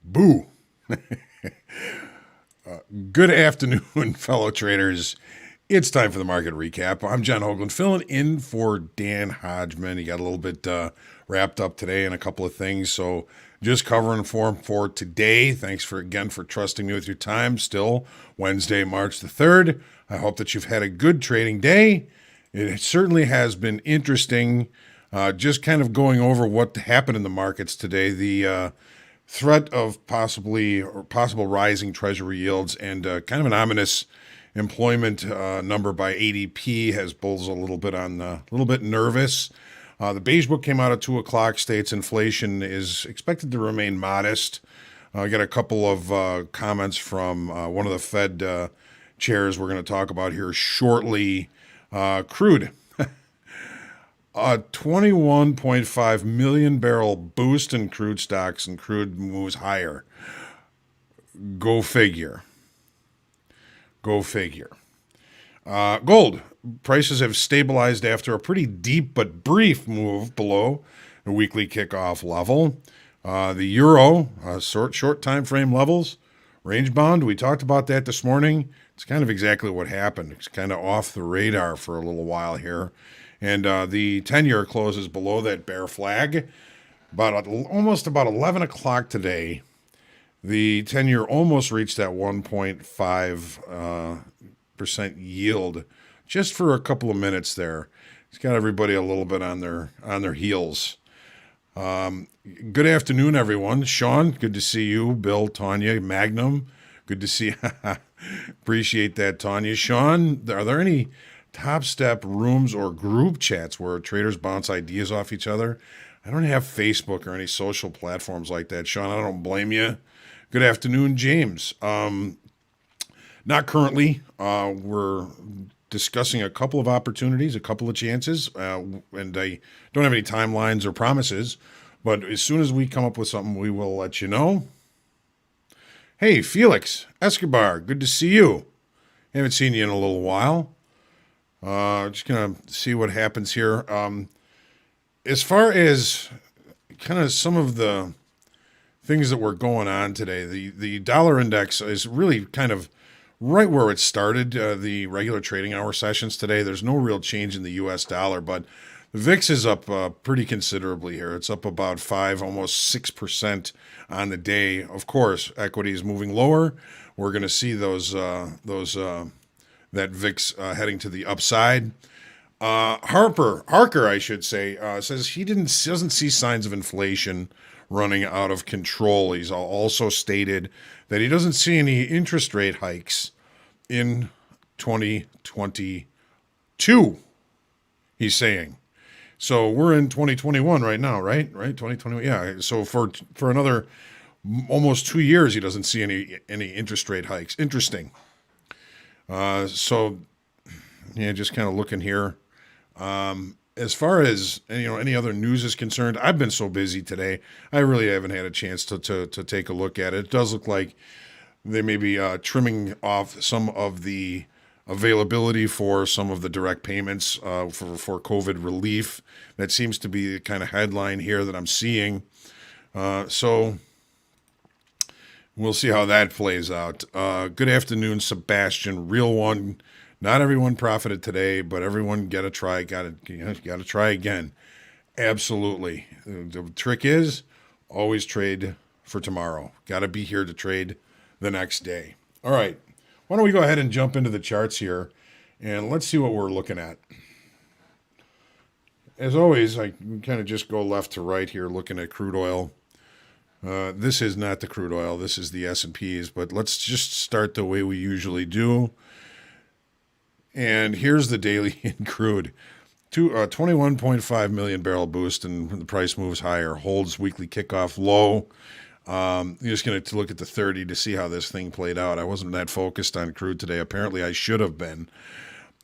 Boo. Good afternoon, fellow traders. It's time for the market recap. I'm John Hoagland, filling in for Dan Hodgman. He got a little bit wrapped up today in a couple of things, so just covering for today. Thanks for trusting me with your time. Still Wednesday, March the 3rd. I hope that you've had a good trading day. It certainly has been interesting. Just kind of going over what happened in the markets today. The threat of possible rising treasury yields and kind of an ominous employment number by ADP has bulls a little bit nervous. The Beige Book came out at 2 o'clock. States inflation is expected to remain modest. I got a couple of comments from one of the Fed chairs we're going to talk about here shortly. Crude. A 21.5 million barrel boost in crude stocks, and crude moves higher. Go figure. Go figure. Gold. Prices have stabilized after a pretty deep but brief move below the weekly kickoff level. The euro, short time frame levels, range bound. We talked about that this morning. It's kind of exactly what happened. It's kind of off the radar for a little while here. And the 10-year closes below that bear flag. Almost about 11 o'clock today, the 10-year almost reached that 1.5% yield just for a couple of minutes there. It's got everybody a little bit on their heels. Good afternoon, everyone. Sean, good to see you. Bill, Tanya, Magnum, good to see you. Appreciate that, Tanya. Sean, are there any Top Step rooms or group chats where traders bounce ideas off each other? I don't have Facebook or any social platforms like that, Sean. I don't blame you. Good afternoon, James. Not currently. We're discussing a couple of opportunities, a couple of chances, and I don't have any timelines or promises, but as soon as we come up with something, we will let you know. Hey, Felix Escobar, good to see you. Haven't seen you in a little while. Just going to see what happens here. As far as kind of some of the things that were going on today, the dollar index is really kind of right where it started, the regular trading hour sessions today. There's no real change in the U.S. dollar, but the VIX is up pretty considerably here. It's up about 5, almost 6% on the day. Of course, equity is moving lower. We're going to see that VIX heading to the upside. Harker, I should say, says he doesn't see signs of inflation running out of control. He's also stated that he doesn't see any interest rate hikes in 2022. He's saying. So we're in 2021 right now, right? Right, 2021. Yeah. So for another almost 2 years, he doesn't see any interest rate hikes. Interesting. So, yeah, just kind of looking here. As far as any other news is concerned, I've been so busy today, I really haven't had a chance to take a look at it. It does look like they may be trimming off some of the availability for some of the direct payments for COVID relief. That seems to be the kind of headline here that I'm seeing. So we'll see how that plays out. Good afternoon, Sebastian. Real one. Not everyone profited today, but everyone got to try. Got to try again. Absolutely. The trick is always trade for tomorrow. Got to be here to trade the next day. All right. Why don't we go ahead and jump into the charts here, and let's see what we're looking at. As always, I kind of just go left to right here, looking at crude oil. This is not the crude oil. This is the S&Ps, but let's just start the way we usually do. And here's the daily in crude. 21.5 million barrel boost, and the price moves higher, holds weekly kickoff low. You're just going to look at the 30 to see how this thing played out. I wasn't that focused on crude today. Apparently, I should have been.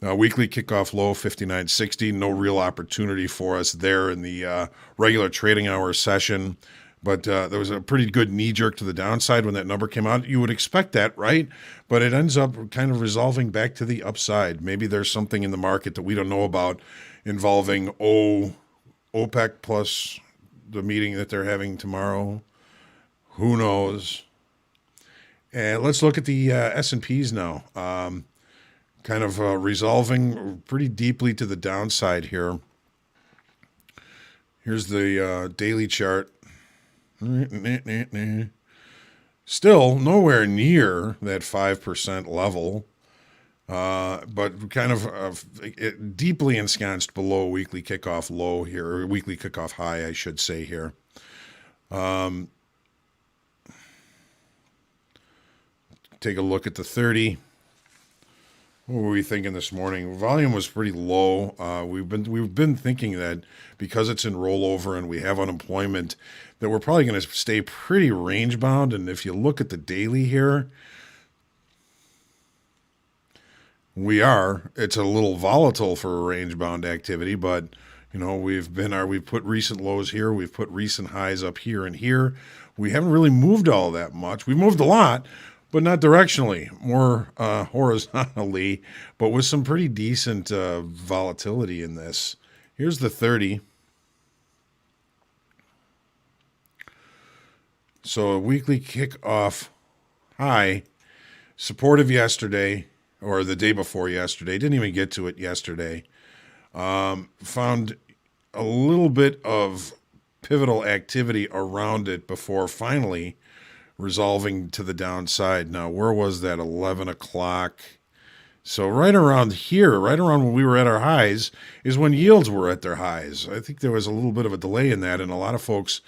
Weekly kickoff low, 59.60. No real opportunity for us there in the regular trading hour session. But there was a pretty good knee jerk to the downside when that number came out. You would expect that, right? But it ends up kind of resolving back to the upside. Maybe there's something in the market that we don't know about involving OPEC plus the meeting that they're having tomorrow. Who knows? And let's look at the S&Ps now. Kind of resolving pretty deeply to the downside here. Here's the daily chart. Still nowhere near that 5% level, but kind of deeply ensconced below weekly kickoff low here, or weekly kickoff high, I should say here. Take a look at the 30. What were we thinking this morning? Volume was pretty low. We've been thinking that because it's in rollover and we have unemployment, that we're probably going to stay pretty range bound. And if you look at the daily here, we are. It's a little volatile for a range bound activity, but we've put recent lows here, we've put recent highs up here and here. We haven't really moved all that much. We've moved a lot, but not directionally, more horizontally, but with some pretty decent volatility in this. Here's the 30. So a weekly kickoff high, supportive yesterday, or the day before yesterday. Didn't even get to it yesterday. Found a little bit of pivotal activity around it before finally resolving to the downside. Now, where was that? 11 o'clock. So right around here, right around when we were at our highs, is when yields were at their highs. I think there was a little bit of a delay in that, and a lot of folks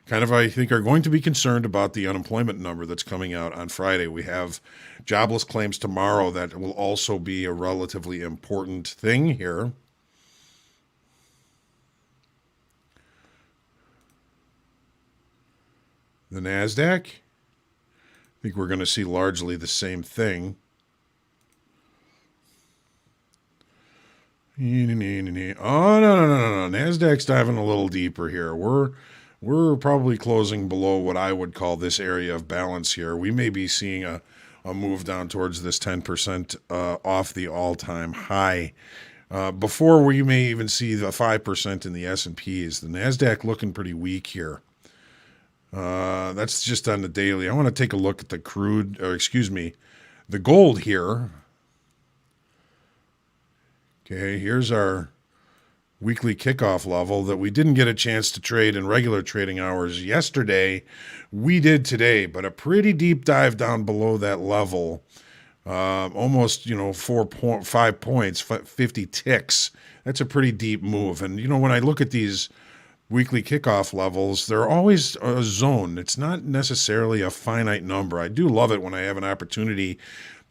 kind of, I think, are going to be concerned about the unemployment number that's coming out on Friday. We have jobless claims tomorrow that will also be a relatively important thing here. The NASDAQ, I think we're going to see largely the same thing. Oh, no. NASDAQ's diving a little deeper here. We're probably closing below what I would call this area of balance here. We may be seeing a move down towards this 10% off the all-time high. Before we may even see the 5% in the S&Ps. The NASDAQ looking pretty weak here. That's just on the daily. I want to take a look at the the gold here. Okay, here's our weekly kickoff level that we didn't get a chance to trade in regular trading hours yesterday. We did today, but a pretty deep dive down below that level. Almost, 5 points, 50 ticks. That's a pretty deep move. And, when I look at these weekly kickoff levels, they're always a zone. It's not necessarily a finite number. I do love it when I have an opportunity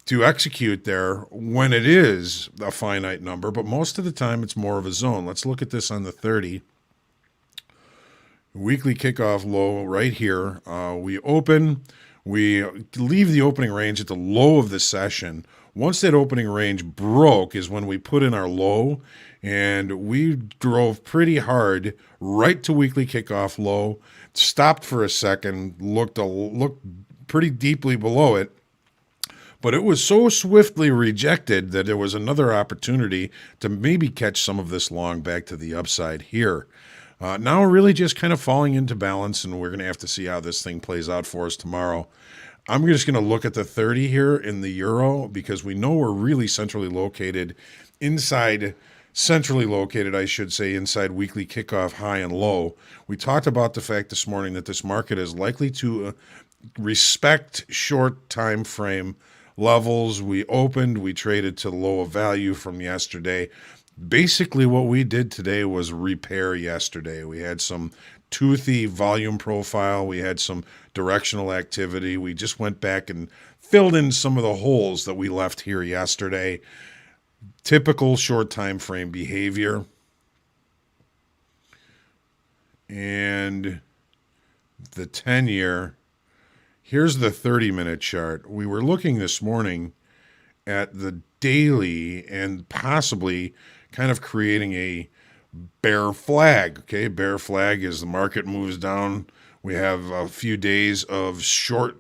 to execute there when it is a finite number, but most of the time it's more of a zone. Let's look at this on the 30. Weekly kickoff low right here. We leave the opening range at the low of the session. Once that opening range broke is when we put in our low, and we drove pretty hard right to weekly kickoff low, stopped for a second, looked pretty deeply below it, but it was so swiftly rejected that there was another opportunity to maybe catch some of this long back to the upside here. Now really just kind of falling into balance, and we're going to have to see how this thing plays out for us tomorrow. I'm just going to look at the 30 here in the euro because we know we're really centrally located, inside weekly kickoff high and low. We talked about the fact this morning that this market is likely to respect short time frame levels. We traded to low of value from yesterday. Basically what we did today was repair yesterday. We had some toothy volume profile. We had some directional activity. We just went back and filled in some of the holes that we left here yesterday. Typical short time frame behavior. And the 10-year, here's the 30-minute chart. We were looking this morning at the daily and possibly kind of creating a bear flag. Okay, bear flag is the market moves down. We have a few days of short,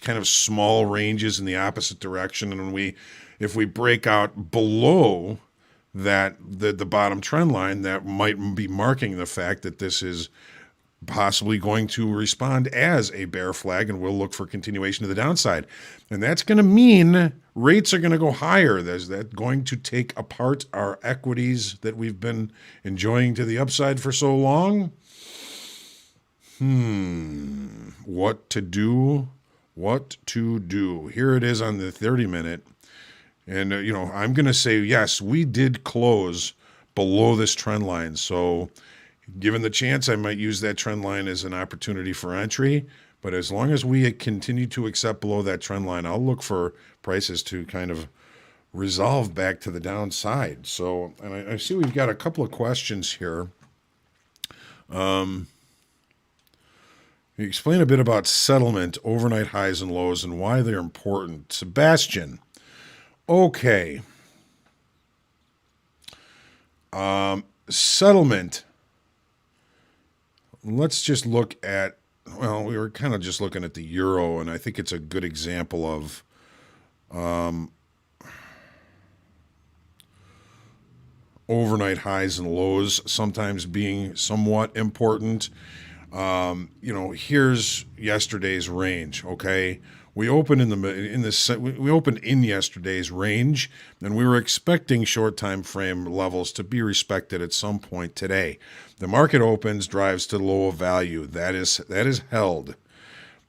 kind of small ranges in the opposite direction, and if we break out below that, the bottom trend line, that might be marking the fact that this is possibly going to respond as a bear flag, and we'll look for continuation to the downside. And that's going to mean rates are going to go higher. There's that going to take apart our equities that we've been enjoying to the upside for so long. What to do? What to do? Here it is on the 30-minute. And, I'm going to say, yes, we did close below this trend line. So given the chance, I might use that trend line as an opportunity for entry. But as long as we continue to accept below that trend line, I'll look for prices to kind of resolve back to the downside. So, and I see we've got a couple of questions here. Explain a bit about settlement, overnight highs and lows, and why they're important. Sebastian. Okay. Settlement. Let's just look at, well, we were kind of just looking at the euro, and I think it's a good example of overnight highs and lows sometimes being somewhat important. Here's yesterday's range. Okay, we opened we opened in yesterday's range, and we were expecting short time frame levels to be respected at some point today. The market opens, drives to low of value. That is held.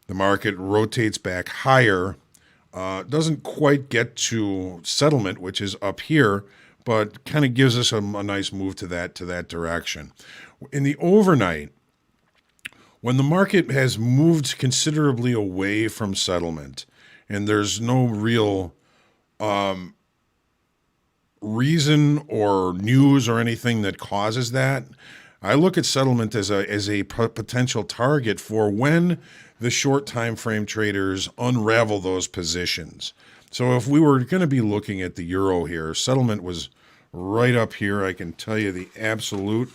The market rotates back higher. Doesn't quite get to settlement, which is up here, but kind of gives us a nice move to that direction. In the overnight, when the market has moved considerably away from settlement and there's no real reason or news or anything that causes that, I look at settlement as a potential target for when the short time frame traders unravel those positions. So if we were going to be looking at the euro here, settlement was right up here. I can tell you the absolute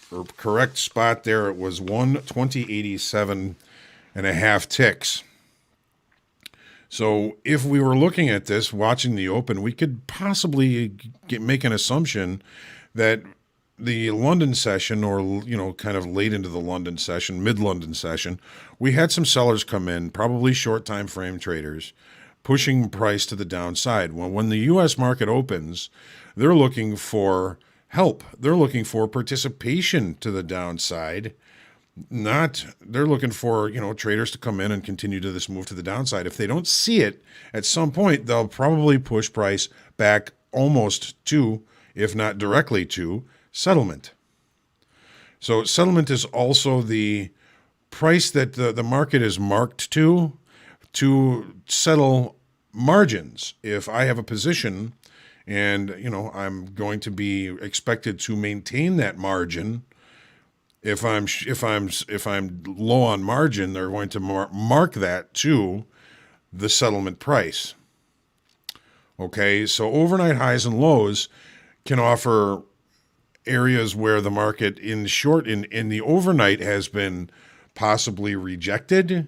or correct spot there. It was 120.87 and a half ticks. So if we were looking at this, watching the open, we could possibly make an assumption that the London session, or kind of late into the London session, mid-London session, we had some sellers come in, probably short time frame traders, pushing price to the downside. Well, when the U.S. market opens, they're looking for help. They're looking for participation to the downside. They're looking for, traders to come in and continue to this move to the downside. If they don't see it at some point, they'll probably push price back almost to, if not directly to, settlement. So settlement is also the price that the market is marked to settle margins. If I have a position and, I'm going to be expected to maintain that margin, if I'm low on margin, they're going to mark that to the settlement price. Okay, so overnight highs and lows can offer areas where the market in the overnight has been possibly rejected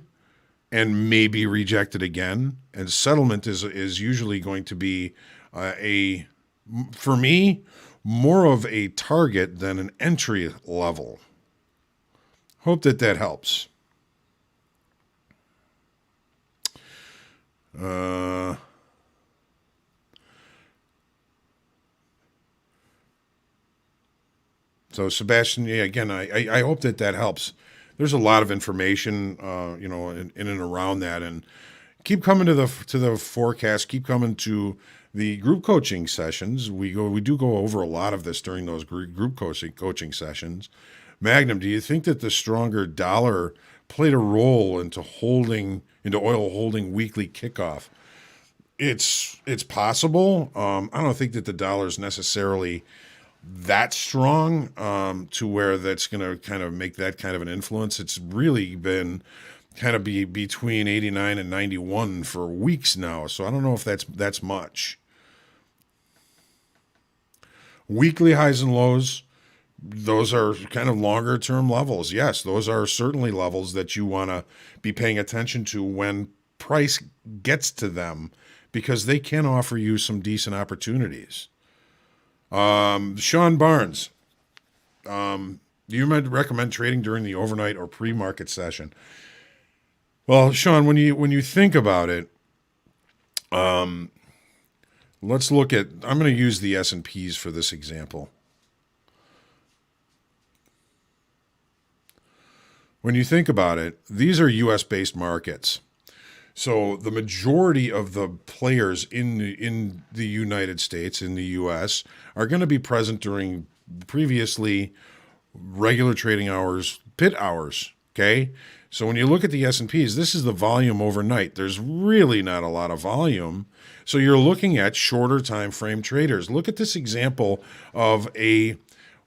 and maybe rejected again. And settlement is usually going to be for me, more of a target than an entry level. Hope that helps. So Sebastian, yeah, again, I hope that helps. There's a lot of information, in and around that, and keep coming to the forecast. Keep coming to the group coaching sessions. We do go over a lot of this during those group coaching sessions. Magnum, do you think that the stronger dollar played a role into oil holding weekly kickoff? It's possible. I don't think that the dollar is necessarily that strong to where that's going to kind of make that kind of an influence. It's really been kind of between 89 and 91 for weeks now. So I don't know if that's much. Weekly highs and lows, those are kind of longer term levels. Yes, those are certainly levels that you want to be paying attention to when price gets to them, because they can offer you some decent opportunities. Sean Barnes, Do you recommend trading during the overnight or pre-market session? Well, Sean, when you think about it, let's look at. I'm going to use the S&Ps for this example. When you think about it, these are U.S. based markets. So the majority of the players in the United States, in the U.S., are going to be present during previously regular trading hours, pit hours. Okay, so when you look at the S&Ps, this is the volume overnight. There's really not a lot of volume. So you're looking at shorter time frame traders. Look at this example of a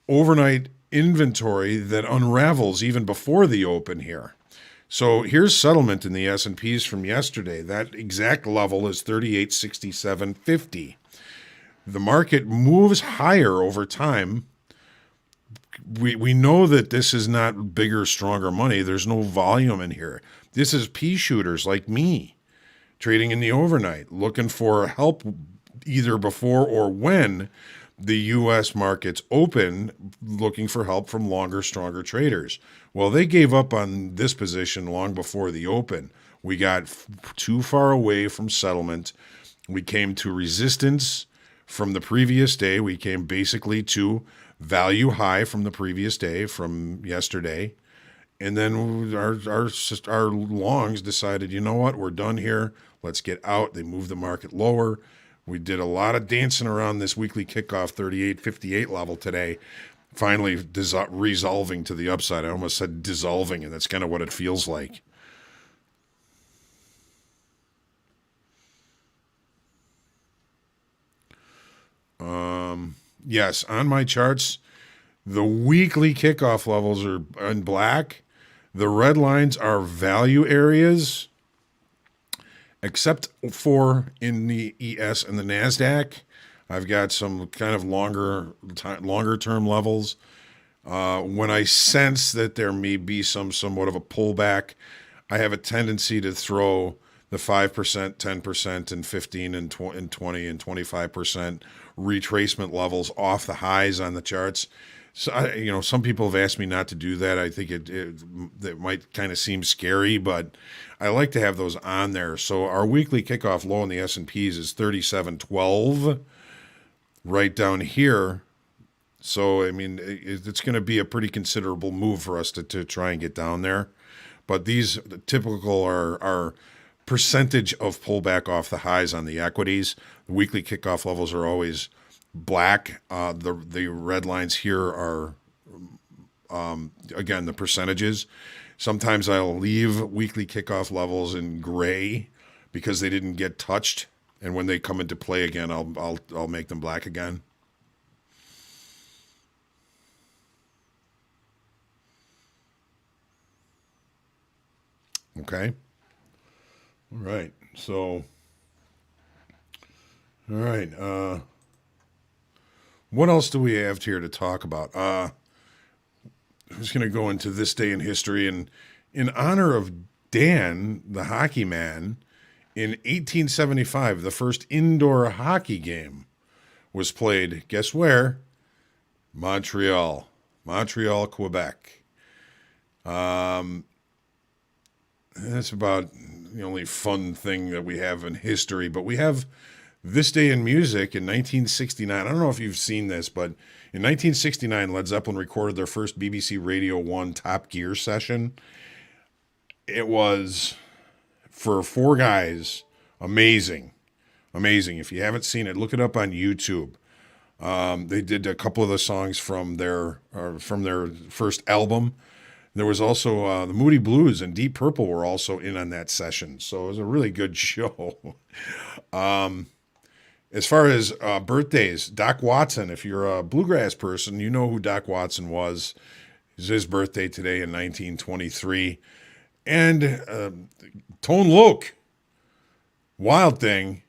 overnight inventory that unravels even before the open here. So here's settlement in the S&Ps from yesterday. That exact level is 3867.50. The market moves higher over time. We know that this is not bigger, stronger money. There's no volume in here. This is pea shooters like me trading in the overnight, looking for help either before or when the U.S. markets open, looking for help from longer, stronger traders. Well, they gave up on this position long before the open. We got too far away from settlement. We came to resistance from the previous day. We came basically to value high from the previous day, from yesterday. And then our longs decided, you know what, we're done here. Let's get out. They moved the market lower. We did a lot of dancing around this weekly kickoff 38.58 level today, finally resolving to the upside. I almost said dissolving, and that's kind of what it feels like. Yes, on my charts, the weekly kickoff levels are in black. The red lines are value areas, except for in the ES and the NASDAQ. I've got some kind of longer term levels. When I sense that there may be somewhat of a pullback, I have a tendency to throw the 5%, 10%, and 15 and 20 and 25% retracement levels off the highs on the charts. So, some people have asked me not to do that. I think it might kind of seem scary, but I like to have those on there. So our weekly kickoff low in the S&Ps is 37.12 right down here. So, I mean, it's going to be a pretty considerable move for us to try and get down there. But these typical are percentage of pullback off the highs on the equities. The weekly kickoff levels are always black. The red lines here are, again, the percentages. Sometimes I'll leave weekly kickoff levels in gray because they didn't get touched. And when they come into play again, I'll make them black again. Okay. All right. So, all right. What else do we have here to talk about? I'm just going to go into this day in history. And in honor of Dan, the hockey man, in 1875, the first indoor hockey game was played, guess where? Montreal, Quebec. That's about the only fun thing that we have in history. But we have this day in music in 1969. I don't know if you've seen this, but in 1969, Led Zeppelin recorded their first BBC Radio 1 Top Gear session. It was, for four guys, amazing. Amazing. If you haven't seen it, look it up on YouTube. They did a couple of the songs from their first album. There was also the Moody Blues and Deep Purple were also in on that session. So it was a really good show. As far as birthdays, Doc Watson, if you're a bluegrass person, you know who Doc Watson was. It's his birthday today in 1923. And Tone Loc, Wild Thing,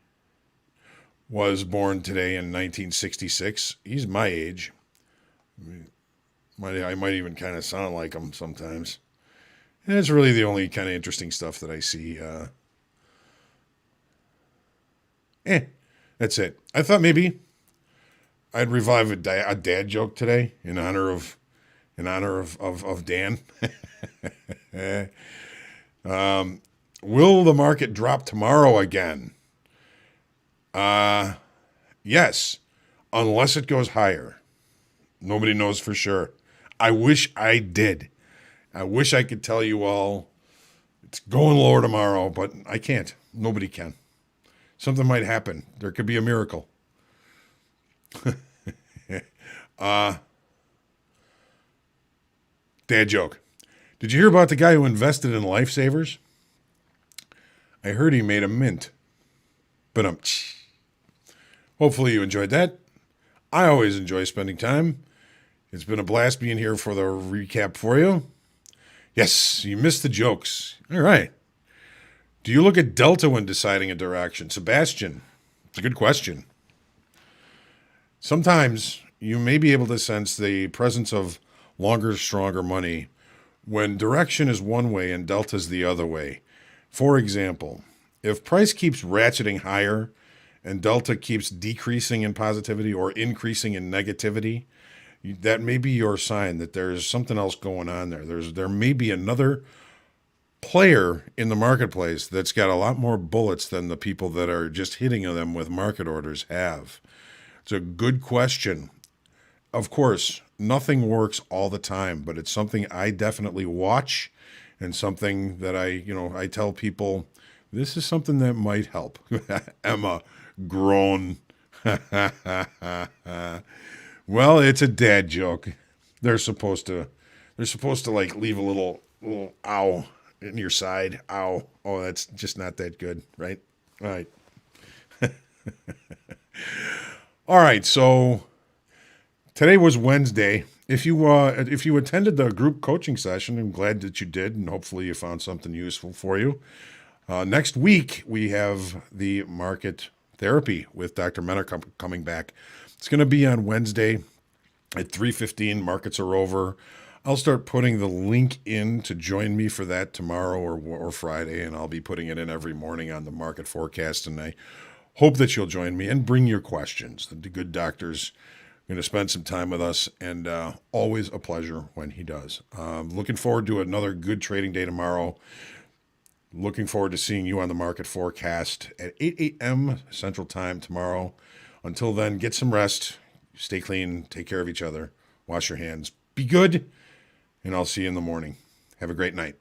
was born today in 1966. He's my age. I might even kind of sound like him sometimes. And it's really the only kind of interesting stuff that I see. That's it. I thought maybe I'd revive a dad joke today in honor of in honor of Dan. Will the market drop tomorrow again? Yes, unless it goes higher. Nobody knows for sure. I wish I did. I wish I could tell you all it's going lower tomorrow, but I can't. Nobody can. Something might happen. There could be a miracle. Dad joke. Did you hear about the guy who invested in lifesavers? I heard he made a mint. But hopefully you enjoyed that. I always enjoy spending time. It's been a blast being here for the recap for you. Yes, you missed the jokes. All right. Do you look at Delta when deciding a direction? Sebastian, it's a good question. Sometimes you may be able to sense the presence of longer, stronger money when direction is one way and Delta is the other way. For example, if price keeps ratcheting higher and Delta keeps decreasing in positivity or increasing in negativity, that may be your sign that there's something else going on there. There may be another player in the marketplace that's got a lot more bullets than the people that are just hitting them with market orders have. It's a good question. Of course, nothing works all the time, but it's something I definitely watch and something that I tell people, this is something that might help. Emma, groan. Well, it's a dad joke. They're supposed to like leave a little ow in your side. Ow. Oh, that's just not that good, right? All right. All right, so today was Wednesday. If you attended the group coaching session, I'm glad that you did, and hopefully you found something useful for you. Next week, we have the market therapy with Dr. Menner coming back. It's going to be on Wednesday at 3:15. Markets are over. I'll start putting the link in to join me for that tomorrow or Friday, and I'll be putting it in every morning on the market forecast, and I hope that you'll join me and bring your questions. The good doctor's going to spend some time with us, and always a pleasure when he does. Looking forward to another good trading day tomorrow. Looking forward to seeing you on the market forecast at 8 a.m. Central Time tomorrow. Until then, get some rest, stay clean, take care of each other, wash your hands, be good, and I'll see you in the morning. Have a great night.